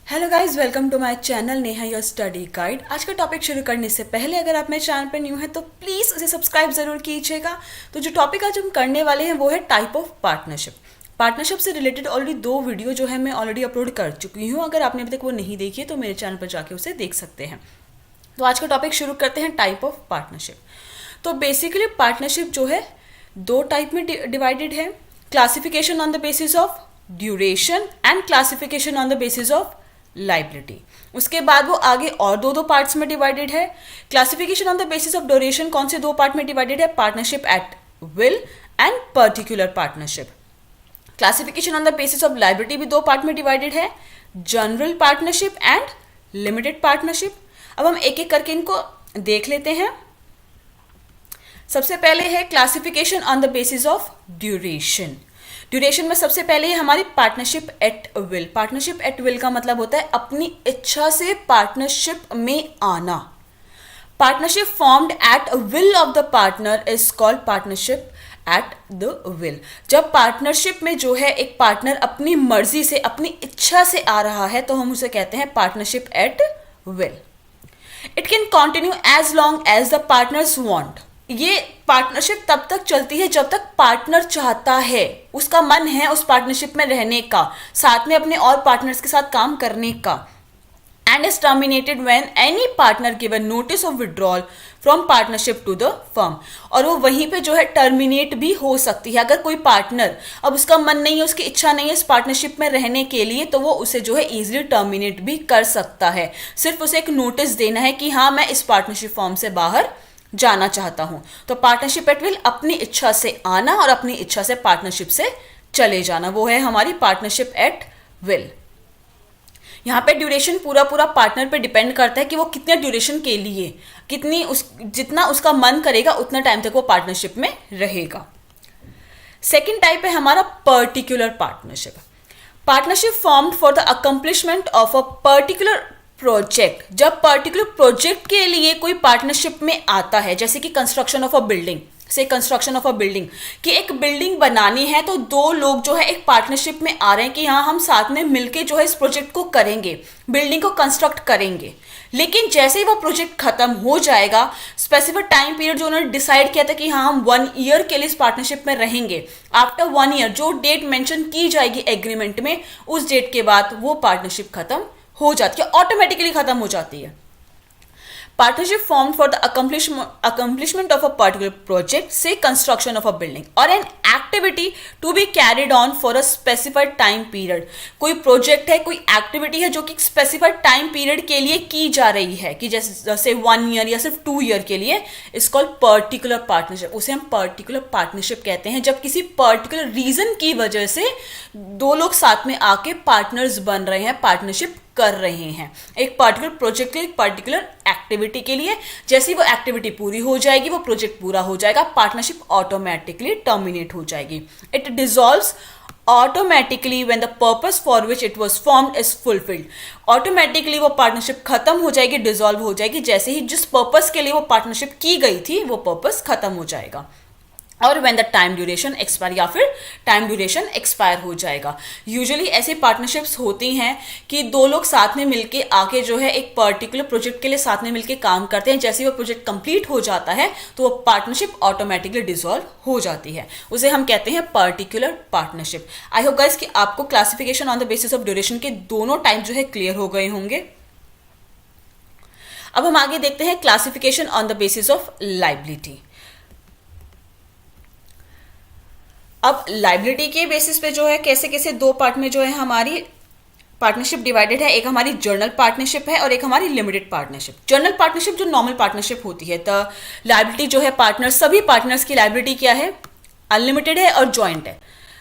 Hello guys, welcome to my channel Neha your study guide. आज का topic शुरू करने से पहले अगर आप मेरे चैनल पर न्यू हैं तो प्लीज़ उसे सब्सक्राइब ज़रूर कीजिएगा। तो जो टॉपिक आज हम करने वाले हैं वो है टाइप ऑफ पार्टनरशिप। पार्टनरशिप से रिलेटेड ऑलरेडी 2 वीडियो जो है मैं ऑलरेडी अपलोड कर चुकी हूँ। अगर आपने अभी तक वो नहीं देखी है तो मेरे चैनल पर जाके उसे देख सकते हैं। तो आज का टॉपिक शुरू करते हैं टाइप ऑफ पार्टनरशिप। तो बेसिकली पार्टनरशिप जो है 2 टाइप में डिवाइडेड है। Classification on the basis of duration and classification on the basis of liability. उसके बाद वो आगे और दो पार्ट्स में डिवाइडेड है। Classification on the basis of duration कौन से 2 पार्ट में डिवाइडेड है? Partnership at will and particular partnership. Classification on the basis of liability भी 2 पार्ट में डिवाइडेड है, general partnership and limited partnership. अब हम एक एक करके इनको देख लेते हैं। सबसे पहले है classification on the basis of duration. Duration में सबसे पहले है हमारी partnership at will. Partnership at will का मतलब होता है अपनी इच्छा से पार्टनरशिप में आना। Partnership formed at will of the partner is called partnership at the will. जब पार्टनरशिप में जो है एक पार्टनर अपनी मर्जी से अपनी इच्छा से आ रहा है तो हम उसे कहते हैं partnership at will. It can continue as long as the partners want. ये पार्टनरशिप तब तक चलती है जब तक पार्टनर चाहता है, उसका मन है उस पार्टनरशिप में रहने का, साथ में अपने और पार्टनर्स के साथ काम करने का। And is terminated when any partner given notice of withdrawal from partnership to the firm. और वो वहीं पे जो है टर्मिनेट भी हो सकती है। अगर कोई पार्टनर अब उसका मन नहीं है, उसकी इच्छा नहीं है इस पार्टनरशिप में रहने के लिए, तो वो उसे जो है इजीली टर्मिनेट भी कर सकता है। सिर्फ उसे एक नोटिस देना है कि हाँ मैं इस पार्टनरशिप फॉर्म से बाहर जाना चाहता हूं। तो पार्टनरशिप एट विल अपनी इच्छा से आना और अपनी इच्छा से पार्टनरशिप से चले जाना, वो है हमारी पार्टनरशिप एट विल। यहां पे ड्यूरेशन पूरा पार्टनर पे डिपेंड करता है कि वो कितने ड्यूरेशन के लिए, जितना उसका मन करेगा उतना टाइम तक वो पार्टनरशिप में रहेगा। सेकेंड टाइप है हमारा particular partnership. Partnership formed for the accomplishment of a particular project. जब पर्टिकुलर प्रोजेक्ट के लिए कोई पार्टनरशिप में आता है, जैसे कि construction of a building, construction of a building, कि एक बिल्डिंग बनानी है तो 2 लोग जो है एक पार्टनरशिप में आ रहे हैं कि हाँ हम साथ में मिलके जो है इस प्रोजेक्ट को करेंगे, बिल्डिंग को कंस्ट्रक्ट करेंगे। लेकिन जैसे ही वो प्रोजेक्ट खत्म हो जाएगा, स्पेसिफिक टाइम पीरियड जो उन्होंने डिसाइड किया था कि हाँ हम 1 ईयर के लिए इस पार्टनरशिप में रहेंगे, आफ्टर 1 ईयर जो डेट मेंशन की जाएगी एग्रीमेंट में, उस डेट के बाद वो पार्टनरशिप खत्म हो जाती है, ऑटोमेटिकली खत्म हो जाती है। Partnership form for the accomplishment of a particular project, say construction of a building, और an activity to be carried on for a specified time period. कोई प्रोजेक्ट है, कोई एक्टिविटी है जो कि स्पेसिफाइड टाइम पीरियड के लिए की जा रही है, कि जैसे 1 ईयर या सिर्फ 2 ईयर के लिए, इस कॉल्ड पर्टिकुलर पार्टनरशिप। उसे हम पर्टिकुलर पार्टनरशिप कहते हैं जब किसी पर्टिकुलर रीजन की वजह से 2 लोग साथ में आके पार्टनर्स बन रहे हैं, पार्टनरशिप कर रहे हैं एक पर्टिकुलर प्रोजेक्ट के लिए, एक पर्टिकुलर एक्टिविटी के लिए। जैसे ही वो एक्टिविटी पूरी हो जाएगी, वो प्रोजेक्ट पूरा हो जाएगा, पार्टनरशिप ऑटोमेटिकली टर्मिनेट हो जाएगी। It dissolves automatically when the purpose for which it was formed is fulfilled. Automatically वो पार्टनरशिप खत्म हो जाएगी, डिसॉल्व हो जाएगी, जैसे ही जिस पर्पस के लिए वो पार्टनरशिप की गई थी वो पर्पस खत्म हो जाएगा। और when the time duration expire, या फिर टाइम ड्यूरेशन एक्सपायर हो जाएगा। यूजुअली ऐसे पार्टनरशिप्स होती हैं कि 2 लोग साथ में मिलके आके जो है एक पर्टिकुलर प्रोजेक्ट के लिए साथ में मिलके काम करते हैं। जैसे ही वो प्रोजेक्ट कंप्लीट हो जाता है तो वो पार्टनरशिप ऑटोमेटिकली डिसॉल्व हो जाती है, उसे हम कहते हैं particular partnership. I hope guys कि आपको classification on the basis of duration के दोनों टाइप जो है क्लियर हो गए होंगे। अब हम आगे देखते हैं classification on the basis of liability. अब लाइबिलिटी के बेसिस पे जो है कैसे कैसे 2 पार्ट में जो है हमारी पार्टनरशिप डिवाइडेड है। एक हमारी जर्नल पार्टनरशिप है और एक हमारी लिमिटेड पार्टनरशिप। जर्नल पार्टनरशिप जो नॉर्मल पार्टनरशिप होती है, तो लाइबिलिटी जो है पार्टनर, सभी पार्टनर्स की लाइबिलिटी क्या है? अनलिमिटेड है और जॉइंट है।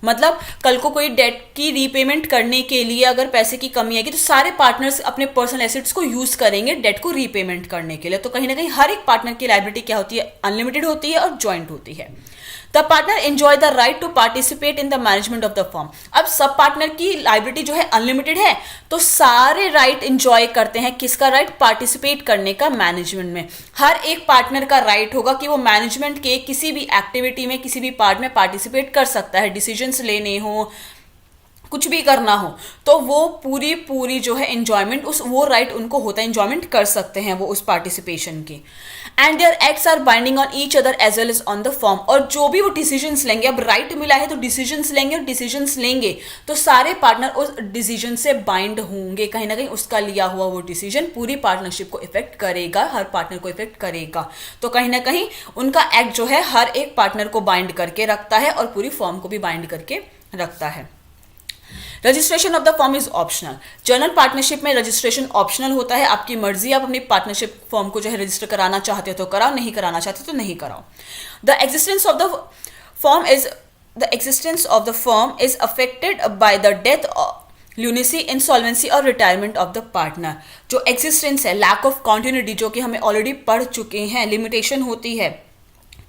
मतलब कल को कोई डेट की रीपेमेंट करने के लिए अगर पैसे की कमी आएगी तो सारे पार्टनर्स अपने पर्सनल एसेट्स को यूज करेंगे डेट को रीपेमेंट करने के लिए। तो कहीं ना कहीं हर एक पार्टनर की लाइबिलिटी क्या होती है? अनलिमिटेड होती है और जॉइंट होती है। The partner enjoy the right to participate in the management of the firm. अब सब पार्टनर की लाइबिलिटी जो है अनलिमिटेड है, तो सारे राइट एंजॉय करते हैं। किसका राइट? पार्टिसिपेट करने का मैनेजमेंट में। हर एक पार्टनर का राइट होगा कि वो मैनेजमेंट के किसी भी एक्टिविटी में, किसी भी पार्ट में पार्टिसिपेट कर सकता है। डिसीजंस लेने हो, कुछ भी करना हो तो वो पूरी पूरी जो है एंजॉयमेंट उस वो राइट उनको होता है, एंजॉयमेंट कर सकते हैं वो उस पार्टिसिपेशन की। And their acts are binding on each other as well as on the form. और जो भी वो डिसीजंस लेंगे, अब राइट मिला है तो डिसीजंस लेंगे, और डिसीजंस लेंगे तो सारे पार्टनर उस डिसीजन से बाइंड होंगे, कहीं ना कहीं उसका लिया हुआ वो डिसीजन पूरी पार्टनरशिप को इफेक्ट करेगा, हर पार्टनर को इफेक्ट करेगा। तो कहीं ना कहीं उनका एक्ट जो है हर एक पार्टनर को बाइंड करके रखता है और पूरी फॉर्म को भी बाइंड करके रखता है। Registration of the form is optional. General partnership में रजिस्ट्रेशन ऑप्शनल होता है, आपकी मर्जी, आप अपनी पार्टनरशिप फॉर्म को जो है रजिस्टर कराना चाहते हो तो कराओ, नहीं कराना चाहते तो नहीं कराओ। The existence of the form is affected by the death, lunacy, insolvency और रिटायरमेंट ऑफ द पार्टनर। जो एग्जिस्टेंस है, लैक ऑफ कॉन्टिन्यूटी, जो कि हमें ऑलरेडी पढ़ चुके हैं, लिमिटेशन होती है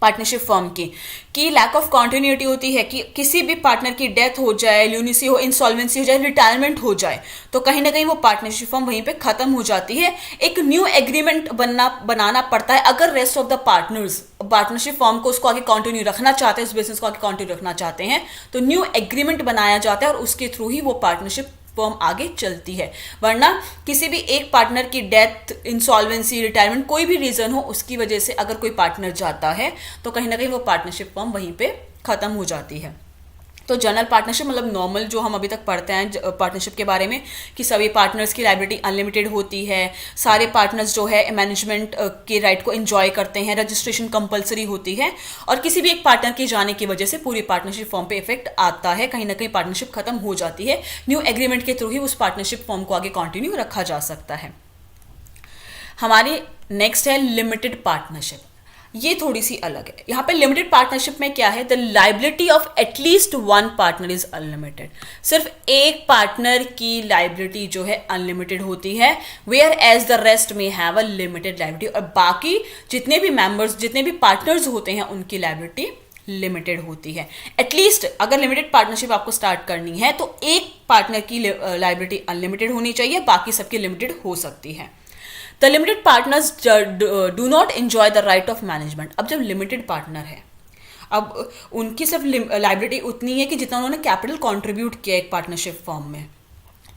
पार्टनरशिप फर्म की लैक ऑफ कॉन्टिन्यूटी होती है कि किसी भी पार्टनर की डेथ हो जाए, ल्यूनेसी हो, इंसॉल्वेंसी हो जाए, रिटायरमेंट हो जाए तो कहीं ना कहीं वो पार्टनरशिप फर्म वहीं पे खत्म हो जाती है। एक न्यू एग्रीमेंट बनाना पड़ता है अगर rest of the partners partnership firm को उसको आगे कंटिन्यू रखना चाहते हैं, उस बिजनेस को आगे कंटिन्यू रखना चाहते हैं, तो न्यू एग्रीमेंट बनाया जाता है और उसके थ्रू ही वो पार्टनरशिप फर्म आगे चलती है। वरना किसी भी एक पार्टनर की डेथ, इंसॉल्वेंसी, रिटायरमेंट, कोई भी रीजन हो, उसकी वजह से अगर कोई पार्टनर जाता है तो कहीं ना कहीं वो पार्टनरशिप फर्म वहीं पे खत्म हो जाती है। तो जनरल पार्टनरशिप मतलब नॉर्मल जो हम अभी तक पढ़ते हैं पार्टनरशिप के बारे में कि सभी पार्टनर्स की लायबिलिटी अनलिमिटेड होती है, सारे पार्टनर्स जो है मैनेजमेंट के राइट को एंजॉय करते हैं, रजिस्ट्रेशन कंपलसरी होती है और किसी भी एक पार्टनर के जाने की वजह से पूरी पार्टनरशिप फॉर्म पे इफेक्ट आता है, कहीं ना कहीं पार्टनरशिप खत्म हो जाती है। न्यू एग्रीमेंट के थ्रू ही उस पार्टनरशिप फॉर्म को आगे कंटिन्यू रखा जा सकता है। हमारी नेक्स्ट है लिमिटेड पार्टनरशिप। ये थोड़ी सी अलग है। यहाँ पे लिमिटेड पार्टनरशिप में क्या है, the liability of at least one partner is unlimited. सिर्फ एक पार्टनर की लाइबिलिटी जो है अनलिमिटेड होती है, वेयर एज द रेस्ट में हैव अ लिमिटेड लाइबिलिटी, और बाकी जितने भी मेंबर्स, जितने भी पार्टनर्स होते हैं उनकी लाइबिलिटी लिमिटेड होती है। एटलीस्ट अगर लिमिटेड पार्टनरशिप आपको स्टार्ट करनी है तो एक पार्टनर की लाइबिलिटी अनलिमिटेड होनी चाहिए, बाकी सबकी लिमिटेड हो सकती है। The limited partners do not enjoy the right of management. अब जब लिमिटेड पार्टनर है, अब उनकी सिर्फ लाइबिलिटी उतनी है कि जितना उन्होंने कैपिटल कंट्रीब्यूट किया एक पार्टनरशिप फॉर्म में,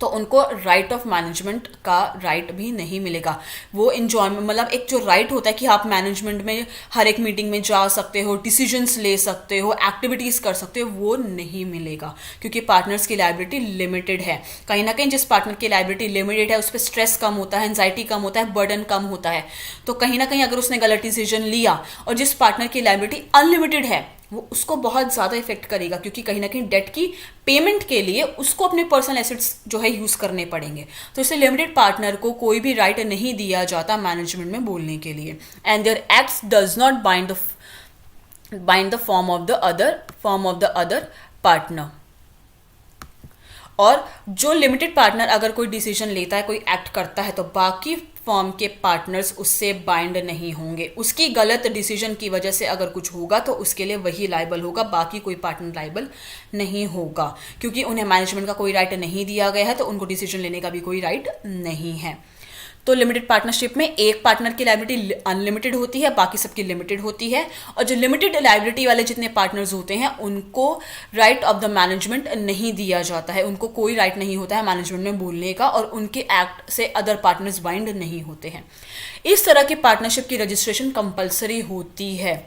तो उनको राइट ऑफ मैनेजमेंट का राइट भी नहीं मिलेगा। वो इंजॉयमेंट मतलब एक जो राइट होता है कि आप मैनेजमेंट में हर एक मीटिंग में जा सकते हो, डिसीजंस ले सकते हो, एक्टिविटीज़ कर सकते हो, वो नहीं मिलेगा क्योंकि पार्टनर्स की लायबिलिटी लिमिटेड है। कहीं ना कहीं जिस पार्टनर की लायबिलिटी लिमिटेड है उस पर स्ट्रेस कम होता है, एंजाइटी कम होता है, बर्डन कम होता है। तो कहीं ना कहीं अगर उसने गलत डिसीजन लिया, और जिस पार्टनर की लायबिलिटी अनलिमिटेड है वो उसको बहुत ज़्यादा इफेक्ट करेगा क्योंकि कहीं ना कहीं डेट की पेमेंट के लिए उसको अपने पर्सनल एसेट्स जो है यूज़ करने पड़ेंगे। तो इससे लिमिटेड पार्टनर को कोई भी राइट नहीं दिया जाता मैनेजमेंट में बोलने के लिए। And their acts does not bind the form of the other partner. और जो लिमिटेड पार्टनर अगर कोई डिसीजन लेता है, कोई एक्ट करता है, तो बाकी फॉर्म के पार्टनर्स उससे बाइंड नहीं होंगे। उसकी गलत डिसीजन की वजह से अगर कुछ होगा तो उसके लिए वही लायबल होगा, बाकी कोई पार्टनर लायबल नहीं होगा क्योंकि उन्हें मैनेजमेंट का कोई राइट नहीं दिया गया है, तो उनको डिसीजन लेने का भी कोई राइट नहीं है। तो लिमिटेड पार्टनरशिप में एक पार्टनर की लायबिलिटी अनलिमिटेड होती है, बाकी सबकी लिमिटेड होती है। और जो लिमिटेड लायबिलिटी वाले जितने पार्टनर्स होते हैं उनको राइट ऑफ द मैनेजमेंट नहीं दिया जाता है, उनको कोई राइट नहीं होता है मैनेजमेंट में बोलने का, और उनके एक्ट से अदर पार्टनर्स बाइंड नहीं होते हैं। इस तरह की पार्टनरशिप की रजिस्ट्रेशन कंपल्सरी होती है।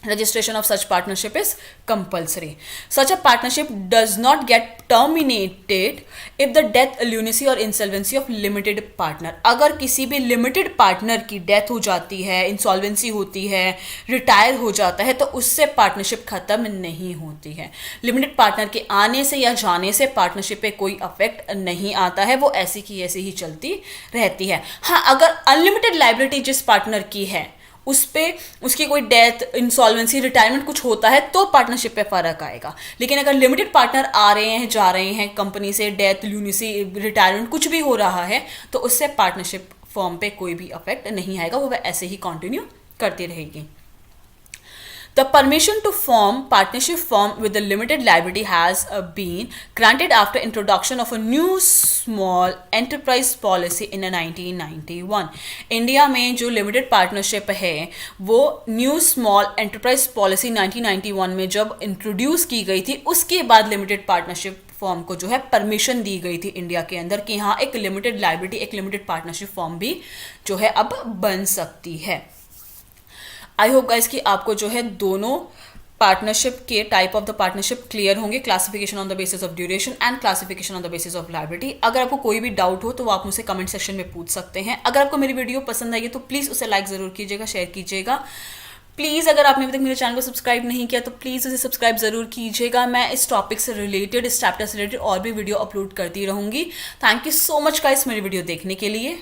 Registration of such partnership is compulsory. Such a partnership does not get terminated if the death, lunacy or insolvency of limited partner. अगर किसी भी limited partner की death हो जाती है, insolvency होती है, retire हो जाता है, तो उससे partnership खत्म नहीं होती है। limited partner के आने से या जाने से partnership पे कोई effect नहीं आता है, वो ऐसी की ऐसी ही चलती रहती है। हाँ, अगर unlimited liability जिस partner की है उस पर उसकी कोई डेथ, इंसॉल्वेंसी, रिटायरमेंट कुछ होता है तो पार्टनरशिप पे फर्क आएगा। लेकिन अगर लिमिटेड पार्टनर आ रहे हैं, जा रहे हैं, कंपनी से डेथ, ल्यूनेसी, रिटायरमेंट कुछ भी हो रहा है, तो उससे पार्टनरशिप फॉर्म पे कोई भी इफेक्ट नहीं आएगा, वो ऐसे ही कंटिन्यू करती रहेगी। The permission to form partnership firm with a limited liability has been granted after introduction of a new small enterprise policy in 1991. India में जो लिमिटेड पार्टनरशिप है वो न्यू स्मॉल एंटरप्राइज पॉलिसी 1991 में जब इंट्रोड्यूस की गई थी, उसके बाद लिमिटेड पार्टनरशिप फॉर्म को जो है परमिशन दी गई थी इंडिया के अंदर कि हाँ एक लिमिटेड लायबिलिटी, एक लिमिटेड पार्टनरशिप फॉर्म भी जो है अब बन सकती है। आई होप गाइस कि आपको जो है दोनों पार्टनरशिप के type of the partnership clear होंगे, classification on the basis of duration and classification on the basis of liability. अगर आपको कोई भी डाउट हो तो वो आप मुझसे कमेंट सेक्शन में पूछ सकते हैं। अगर आपको मेरी वीडियो पसंद आई है तो प्लीज़ उसे लाइक ज़रूर कीजिएगा, शेयर कीजिएगा। प्लीज़ अगर आपने अभी तक मेरे चैनल को सब्सक्राइब नहीं किया तो प्लीज़ उसे सब्सक्राइब ज़रूर कीजिएगा। मैं इस टॉपिक से रिलेटेड, इस चैप्टर से रिलेटेड और भी वीडियो अपलोड करती रहूँगी। Thank you so much guys मेरी वीडियो देखने के लिए।